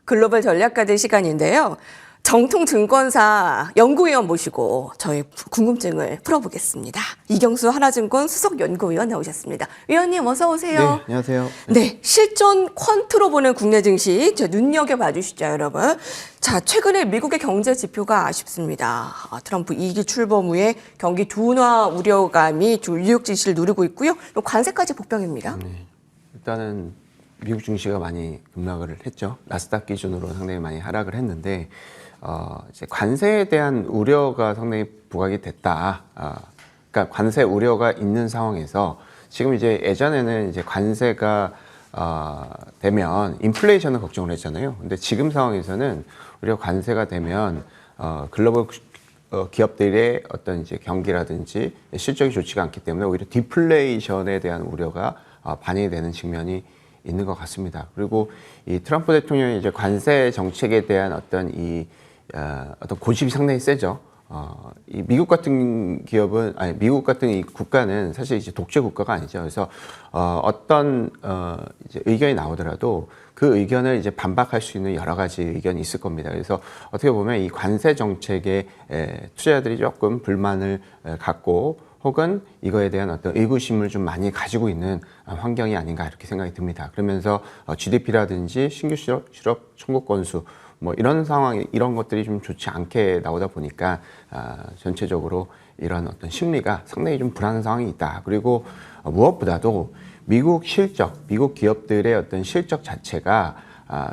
글로벌 전략가들 시간인데요. 정통증권사 연구위원 모시고 저희 궁금증을 풀어보겠습니다. 이경수 하나증권 수석연구위원 나오셨습니다. 위원님 어서 오세요. 네, 안녕하세요. 네, 실존 퀀트로 보는 국내 증시 눈여겨봐 주시죠, 여러분. 자, 최근에 미국의 경제 지표가 아쉽습니다. 트럼프 2기 출범 후에 경기 둔화 우려감이 뉴욕 증시를 누르고 있고요. 관세까지 복병입니다. 일단은 미국 증시가 많이 급락을 했죠. 나스닥 기준으로 상당히 많이 하락을 했는데 이제 관세에 대한 우려가 상당히 부각이 됐다. 그러니까 관세 우려가 있는 상황에서 지금 이제 예전에는 이제 관세가 되면 인플레이션을 걱정을 했잖아요. 근데 지금 상황에서는 우리가 관세가 되면 글로벌 기업들의 어떤 이제 경기라든지 실적이 좋지가 않기 때문에 오히려 디플레이션에 대한 우려가 반영이 되는 측면이 있는 것 같습니다. 그리고 이 트럼프 대통령이 이제 관세 정책에 대한 어떤 어떤 고집이 상당히 세죠. 이 미국 같은 기업은, 미국 같은 이 국가는 사실 이제 독재 국가가 아니죠. 그래서, 어떤, 이제 의견이 나오더라도 그 의견을 이제 반박할 수 있는 여러 가지 의견이 있을 겁니다. 그래서 어떻게 보면 이 관세 정책에 투자자들이 조금 불만을 갖고 혹은 이거에 대한 어떤 의구심을 좀 많이 가지고 있는 환경이 아닌가 이렇게 생각이 듭니다. 그러면서 GDP라든지 신규 실업 청구 건수 뭐 이런 상황, 이런 것들이 좀 좋지 않게 나오다 보니까 전체적으로 이런 어떤 심리가 상당히 좀 불안한 상황이 있다. 그리고 무엇보다도 미국 실적, 미국 기업들의 어떤 실적 자체가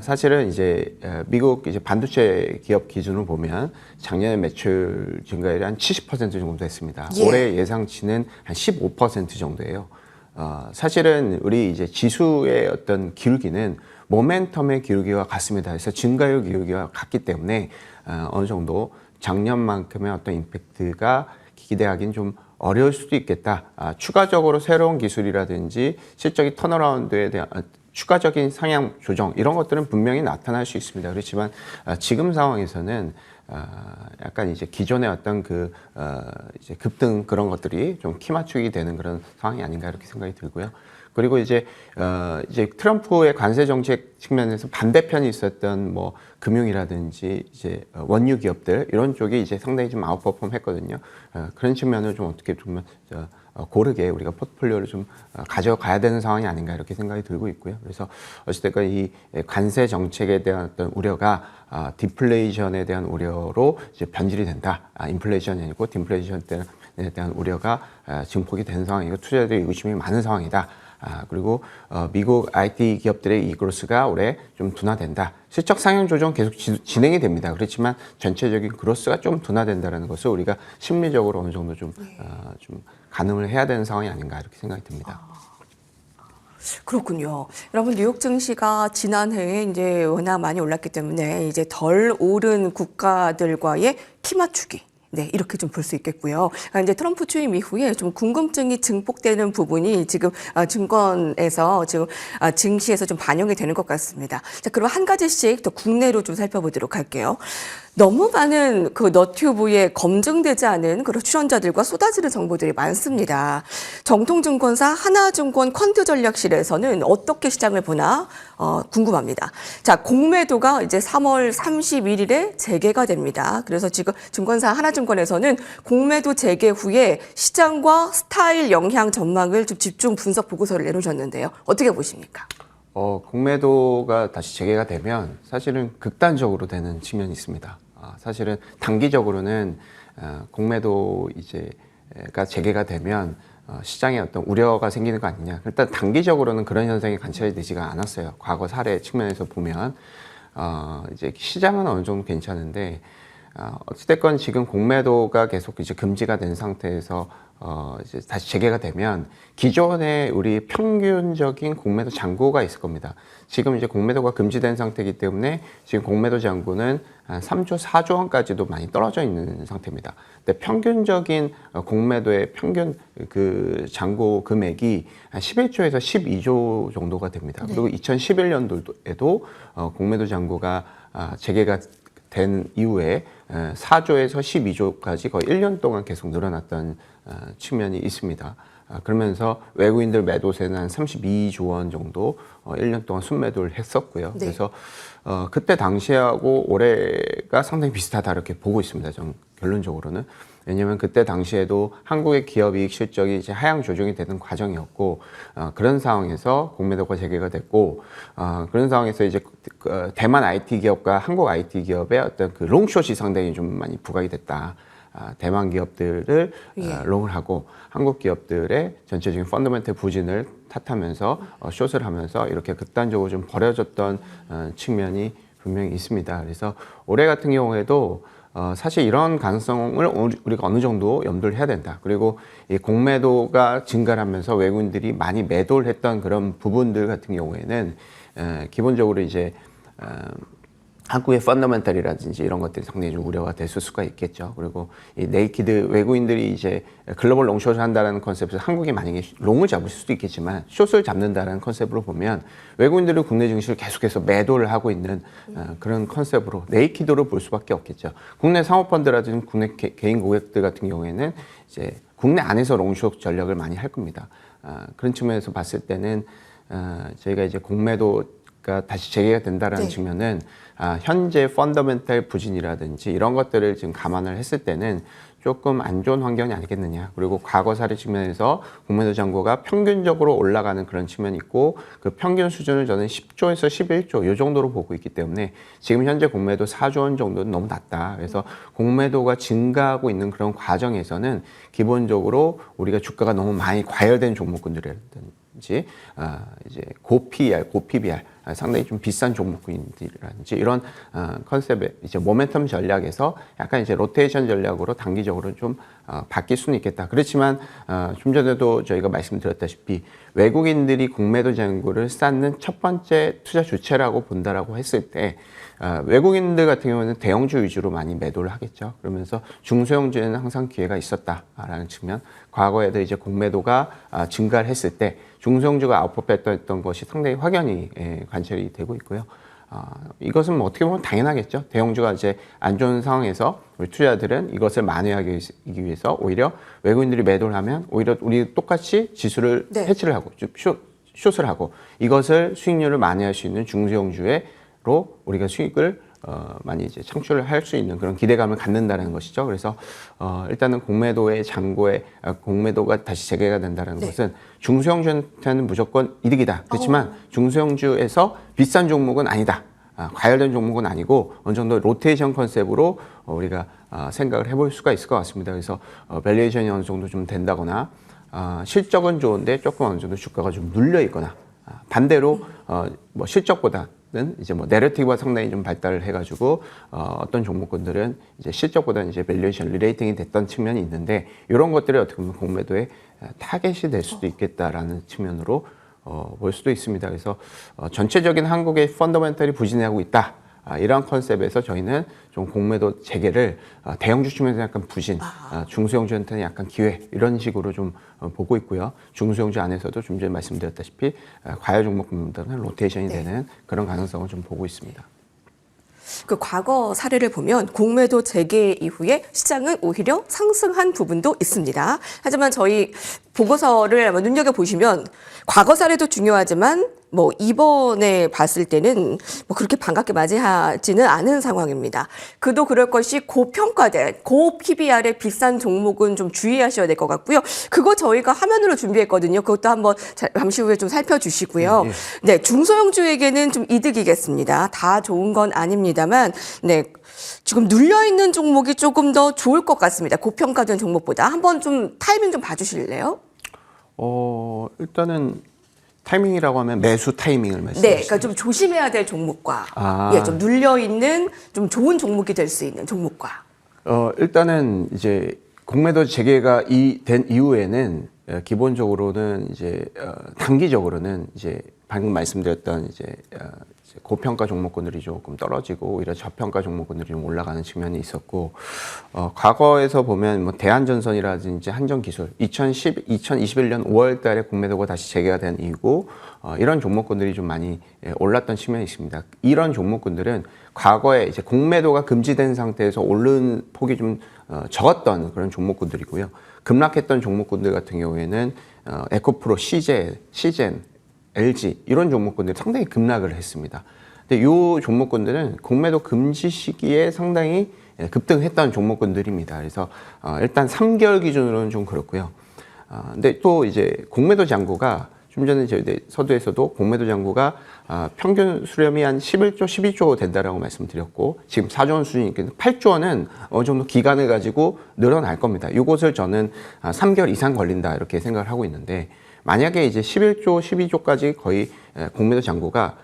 사실은 이제 미국 이제 반도체 기업 기준으로 보면 작년에 매출 증가율이 한 70% 정도 됐습니다. 예. 올해 예상치는 한 15% 정도예요. 사실은 우리 이제 지수의 어떤 기울기는 모멘텀의 기울기와 같습니다. 그래서 증가율 기울기와 같기 때문에 어느 정도 작년만큼의 어떤 임팩트가 기대하기는 좀 어려울 수도 있겠다. 추가적으로 새로운 기술이라든지 실적이 턴어라운드에 대한 추가적인 상향 조정 이런 것들은 분명히 나타날 수 있습니다. 그렇지만 지금 상황에서는 약간 이제 기존의 어떤 이제 급등 그런 것들이 좀 키 맞추기 되는 그런 상황이 아닌가 이렇게 생각이 들고요. 그리고 이제 트럼프의 관세 정책 측면에서 반대편이 있었던 뭐 금융이라든지 이제 원유 기업들 이런 쪽이 이제 상당히 좀 아웃퍼폼 했거든요. 그런 측면을 좀 어떻게 보면 고르게 우리가 포트폴리오를 좀 가져가야 되는 상황이 아닌가 이렇게 생각이 들고 있고요. 그래서 어찌됐건 이 관세 정책에 대한 어떤 우려가 디플레이션에 대한 우려로 이제 변질이 된다. 인플레이션이 아니고 디플레이션에 대한 우려가 증폭이 된 상황이고 투자자들의 의구심이 많은 상황이다. 그리고 미국 IT 기업들의 이 그로스가 올해 좀 둔화된다. 실적 상향 조정 계속 진행이 됩니다. 그렇지만 전체적인 그로스가 좀 둔화된다는 것을 우리가 심리적으로 어느 정도 좀 가늠을 해야 되는 상황이 아닌가 이렇게 생각이 듭니다. 그렇군요. 여러분 뉴욕 증시가 지난해에 이제 워낙 많이 올랐기 때문에 이제 덜 오른 국가들과의 키 맞추기. 네, 이렇게 좀 볼 수 있겠고요. 이제 트럼프 취임 이후에 좀 궁금증이 증폭되는 부분이 지금 증권에서 지금 증시에서 좀 반영이 되는 것 같습니다. 자, 그럼 한 가지씩 더 국내로 좀 살펴보도록 할게요. 너무 많은 그 너튜브에 검증되지 않은 그런 출연자들과 쏟아지는 정보들이 많습니다. 정통증권사 하나증권 퀀트전략실에서는 어떻게 시장을 보나 궁금합니다. 자, 공매도가 이제 3월 31일에 재개가 됩니다. 그래서 지금 증권사 하나증권에서는 공매도 재개 후에 시장과 스타일 영향 전망을 좀 집중 분석 보고서를 내놓으셨는데요. 어떻게 보십니까? 공매도가 다시 재개가 되면 사실은 극단적으로 되는 측면이 있습니다. 사실은 단기적으로는 공매도 이제가 재개가 되면 시장에 어떤 우려가 생기는 거 아니냐. 일단 단기적으로는 그런 현상이 관찰이 되지가 않았어요. 과거 사례 측면에서 보면 이제 시장은 어느 정도 괜찮은데 어찌됐건 지금 공매도가 계속 이제 금지가 된 상태에서 이제 다시 재개가 되면 기존에 우리 평균적인 공매도 잔고가 있을 겁니다. 지금 이제 공매도가 금지된 상태이기 때문에 지금 공매도 잔고는 한 3조, 4조 원까지도 많이 떨어져 있는 상태입니다. 근데 평균적인 공매도의 평균 그 잔고 금액이 한 11조에서 12조 정도가 됩니다. 그리고 2011년도에도 공매도 잔고가 재개가 된 이후에 4조에서 12조까지 거의 1년 동안 계속 늘어났던 측면이 있습니다. 그러면서 외국인들 매도세는 한 32조 원 정도 1년 동안 순매도를 했었고요. 네. 그래서 그때 당시하고 올해가 상당히 비슷하다 이렇게 보고 있습니다. 좀 결론적으로는. 왜냐하면 그때 당시에도 한국의 기업이익 실적이 이제 하향 조정이 되는 과정이었고 그런 상황에서 공매도가 재개가 됐고 그런 상황에서 이제 대만 IT 기업과 한국 IT 기업의 어떤 그 롱숏이 상당히 좀 많이 부각이 됐다. 대만 기업들을 롱을 하고 한국 기업들의 전체적인 펀더멘털 부진을 탓하면서 숏을 하면서 이렇게 극단적으로 좀 버려졌던 측면이 분명히 있습니다. 그래서 올해 같은 경우에도 사실 이런 가능성을 우리가 어느 정도 염두를 해야 된다. 그리고 이 공매도가 증가를 하면서 외국인들이 많이 매도를 했던 그런 부분들 같은 경우에는 기본적으로 이제 한국의 펀더멘털이라든지 이런 것들이 상당히 좀 우려가 됐을 수가 있겠죠. 그리고 이 네이키드 외국인들이 이제 글로벌 롱숏을 한다는 컨셉에서 한국이 만약에 롱을 잡을 수도 있겠지만 숏을 잡는다는 컨셉으로 보면 외국인들이 국내 증시를 계속해서 매도를 하고 있는 그런 컨셉으로 네이키드로 볼 수밖에 없겠죠. 국내 사모펀드라든지 국내 개인 고객들 같은 경우에는 이제 국내 안에서 롱숏 전략을 많이 할 겁니다. 그런 측면에서 봤을 때는 저희가 이제 공매도가 다시 재개가 된다라는 측면은 현재 펀더멘털 부진이라든지 이런 것들을 지금 감안을 했을 때는 조금 안 좋은 환경이 아니겠느냐. 그리고 과거 사례 측면에서 공매도 잔고가 평균적으로 올라가는 그런 측면이 있고 그 평균 수준을 저는 10조에서 11조 이 정도로 보고 있기 때문에 지금 현재 공매도 4조 원 정도는 너무 낮다. 그래서 공매도가 증가하고 있는 그런 과정에서는 기본적으로 우리가 주가가 너무 많이 과열된 종목군들이라든지 이제 고 PER, 고 PBR 상당히 좀 비싼 종목군들이라든지 이런 컨셉의 이제 모멘텀 전략에서 약간 이제 로테이션 전략으로 단기적으로 좀 바뀔 수는 있겠다. 그렇지만 좀 전에도 저희가 말씀드렸다시피 외국인들이 공매도 잔고를 쌓는 첫 번째 투자 주체라고 본다라고 했을 때 외국인들 같은 경우는 대형주 위주로 많이 매도를 하겠죠. 그러면서 중소형주에는 항상 기회가 있었다라는 측면. 과거에도 이제 공매도가 증가를 했을 때 중소형주가 아웃퍼폼했던 것이 상당히 확연히 관찰이 되고 있고요. 이것은 뭐 어떻게 보면 당연하겠죠. 대형주가 이제 안 좋은 상황에서 우리 투자자들은 이것을 만회하기 위해서 오히려 외국인들이 매도를 하면 오히려 우리 똑같이 지수를 해치를 하고 숏을 하고 이것을 수익률을 만회할 수 있는 중소형주로 우리가 수익을 많이 이제 창출을 할 수 있는 그런 기대감을 갖는다는 것이죠. 그래서 일단은 공매도의 잔고에 공매도가 다시 재개가 된다는 것은 중소형주한테는 무조건 이득이다. 그렇지만 중소형주에서 비싼 종목은 아니다. 과열된 종목은 아니고 어느 정도 로테이션 컨셉으로 우리가 생각을 해볼 수가 있을 것 같습니다. 그래서 밸류에이션이 어느 정도 좀 된다거나 실적은 좋은데 조금 어느 정도 주가가 좀 눌려 있거나 반대로 뭐 실적보다는 이제 뭐 내러티브가 상당히 좀 발달을 해가지고 어떤 종목군들은 이제 실적보다는 이제 밸류에이션 리레이팅이 됐던 측면이 있는데 이런 것들이 어떻게 보면 공매도의 타겟이 될 수도 있겠다라는 측면으로 볼 수도 있습니다. 그래서 전체적인 한국의 펀더멘털이 부진하고 있다. 이러한 컨셉에서 저희는 좀 공매도 재개를 대형주 측면에서 약간 부진, 중소형주한테는 약간 기회 이런 식으로 좀 보고 있고요. 중소형주 안에서도 좀 전에 말씀드렸다시피 과열 종목군들은 로테이션이 되는 그런 가능성을 좀 보고 있습니다. 그 과거 사례를 보면 공매도 재개 이후에 시장은 오히려 상승한 부분도 있습니다. 하지만 저희 보고서를 한번 눈여겨보시면 과거 사례도 중요하지만 뭐 이번에 봤을 때는 뭐 그렇게 반갑게 맞이하지는 않은 상황입니다. 그도 그럴 것이 고평가된 고 PBR의 비싼 종목은 좀 주의하셔야 될 것 같고요. 그거 저희가 화면으로 준비했거든요. 그것도 한번 잠시 후에 좀 살펴주시고요. 네, 중소형주에게는 좀 이득이겠습니다. 다 좋은 건 아닙니다만, 네. 지금 눌려있는 종목이 조금 더 좋을 것 같습니다. 고평가된 종목보다. 한번 좀 타이밍 좀 봐주실래요? 일단은 타이밍이라고 하면 매수 타이밍을 말씀하시죠. 네, 그러니까 좀 조심해야 될 종목과 좀 눌려 있는 좀 좋은 종목이 될 수 있는 종목과. 일단은 이제 공매도 재개가 된 이후에는 기본적으로는 이제 단기적으로는 이제 방금 말씀드렸던 이제 고평가 종목군들이 조금 떨어지고 오히려 저평가 종목군들이 좀 올라가는 측면이 있었고, 과거에서 보면 뭐 대한전선이라든지 한전기술 2021년 5월 달에 공매도가 다시 재개가 된 이후고 이런 종목군들이 좀 많이 올랐던 측면이 있습니다. 이런 종목군들은 과거에 이제 공매도가 금지된 상태에서 오른 폭이 좀 적었던 그런 종목군들이고요. 급락했던 종목군들 같은 경우에는 에코프로, 시젠, LG 이런 종목군들이 상당히 급락을 했습니다. 근데 이 종목군들은 공매도 금지 시기에 상당히 급등했던 종목군들입니다. 그래서 일단 3개월 기준으로는 좀 그렇고요. 근데 또 이제 공매도 잔고가 좀 전에 저희 서두에서도 공매도 잔고가 평균 수렴이 한 11조, 12조 된다라고 말씀드렸고 지금 4조 원 수준이니까 8조 원은 어느 정도 기간을 가지고 늘어날 겁니다. 이것을 저는 3개월 이상 걸린다 이렇게 생각을 하고 있는데, 만약에 이제 11조, 12조까지 거의 공매도 잔고가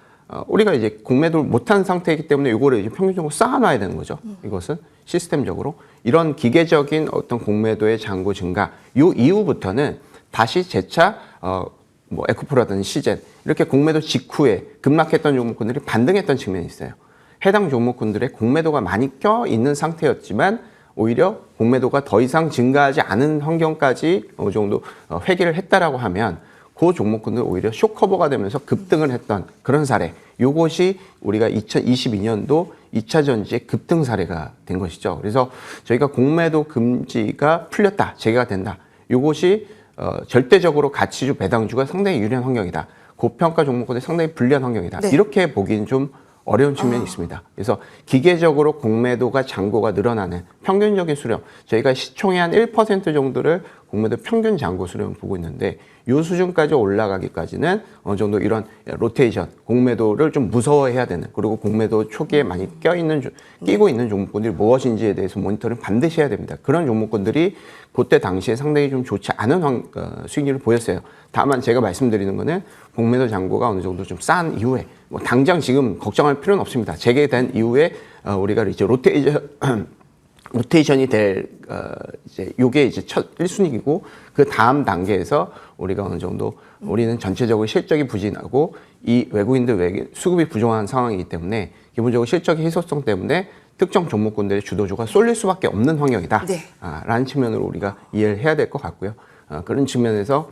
우리가 이제 공매도를 못한 상태이기 때문에 이거를 이제 평균적으로 쌓아놔야 되는 거죠. 이것은 시스템적으로 이런 기계적인 어떤 공매도의 잔고 증가 요 이후부터는 다시 재차 뭐 에코프라든지 시젠 이렇게 공매도 직후에 급락했던 종목군들이 반등했던 측면이 있어요. 해당 종목군들의 공매도가 많이 껴 있는 상태였지만 오히려 공매도가 더 이상 증가하지 않은 환경까지 어느 정도 회귀를 했다라고 하면 그 종목군들 오히려 쇼커버가 되면서 급등을 했던 그런 사례. 요것이 우리가 2022년도 2차 전지의 급등 사례가 된 것이죠. 그래서 저희가 공매도 금지가 풀렸다, 재개가 된다. 요것이 절대적으로 가치주 배당주가 상당히 유리한 환경이다. 고평가 종목군에 상당히 불리한 환경이다. 네. 이렇게 보기는 좀 어려운 측면이 있습니다. 그래서 기계적으로 공매도가 잔고가 늘어나는 평균적인 수렴, 저희가 시총의 한 1% 정도를 공매도 평균 잔고 수렴을 보고 있는데 이 수준까지 올라가기까지는 어느 정도 이런 로테이션, 공매도를 좀 무서워해야 되는, 그리고 공매도 초기에 많이 끼고 있는 종목군들이 무엇인지에 대해서 모니터를 반드시 해야 됩니다. 그런 종목군들이 그때 당시에 상당히 좀 좋지 않은 수익률을 보였어요. 다만 제가 말씀드리는 거는 공매도 잔고가 어느 정도 좀 쌓은 이후에 뭐 당장 지금 걱정할 필요는 없습니다. 재개된 이후에 우리가 이제 로테이션이 될 이제 요게 이제 첫 1순위이고 그 다음 단계에서 우리가 어느 정도 우리는 전체적으로 실적이 부진하고 이 외국인들 수급이 부족한 상황이기 때문에 기본적으로 실적의 희소성 때문에 특정 종목군들의 주도주가 쏠릴 수밖에 없는 환경이다. 네. 라는 측면으로 우리가 이해를 해야 될 것 같고요. 그런 측면에서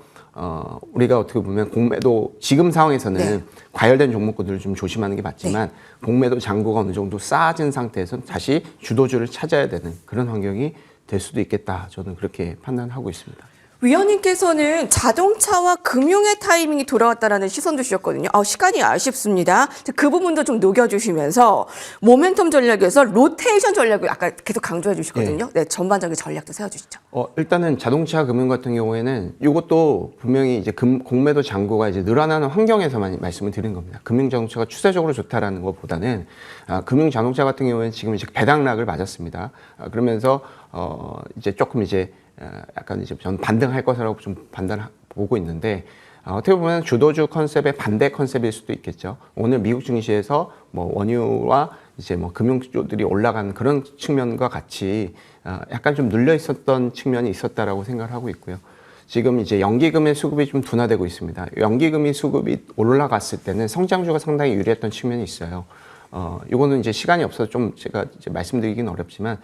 우리가 어떻게 보면 공매도 지금 상황에서는 네. 과열된 종목군들을 좀 조심하는 게 맞지만 공매도 잔고가 어느 정도 쌓아진 상태에서 다시 주도주를 찾아야 되는 그런 환경이 될 수도 있겠다. 저는 그렇게 판단하고 있습니다. 위원님께서는 자동차와 금융의 타이밍이 돌아왔다라는 시선도 주셨거든요. 시간이 아쉽습니다. 그 부분도 좀 녹여주시면서 모멘텀 전략에서 로테이션 전략을 아까 계속 강조해 주시거든요. 네, 전반적인 전략도 세워주시죠. 일단은 자동차 금융 같은 경우에는 이것도 분명히 이제 공매도 잔고가 이제 늘어나는 환경에서만 말씀을 드린 겁니다. 금융 자동차가 추세적으로 좋다라는 것보다는 금융 자동차 같은 경우에는 지금 이제 배당락을 맞았습니다. 그러면서 이제 조금 이제 약간 이제 전 반등할 것이라고 좀 보고 있는데 어떻게 보면 주도주 컨셉의 반대 컨셉일 수도 있겠죠. 오늘 미국 증시에서 뭐 원유와 이제 뭐 금융주들이 올라간 그런 측면과 같이 약간 좀 눌려 있었던 측면이 있었다라고 생각을 하고 있고요. 지금 이제 연기금의 수급이 좀 둔화되고 있습니다. 연기금이 수급이 올라갔을 때는 성장주가 상당히 유리했던 측면이 있어요. 이거는 이제 시간이 없어서 좀 제가 이제 말씀드리기는 어렵지만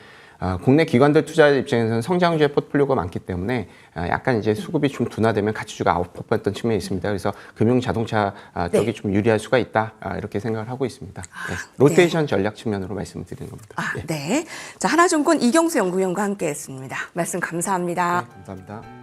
국내 기관들 투자자 입장에서는 성장주의 포트폴리오가 많기 때문에 약간 이제 수급이 좀 둔화되면 가치주가 아웃퍼포했던 측면이 있습니다. 그래서 금융 자동차 쪽이 좀 유리할 수가 있다. 이렇게 생각을 하고 있습니다. 네. 로테이션 전략 측면으로 말씀을 드리는 겁니다. 네. 자, 하나증권 이경수 연구위원과 함께했습니다. 말씀 감사합니다. 네, 감사합니다.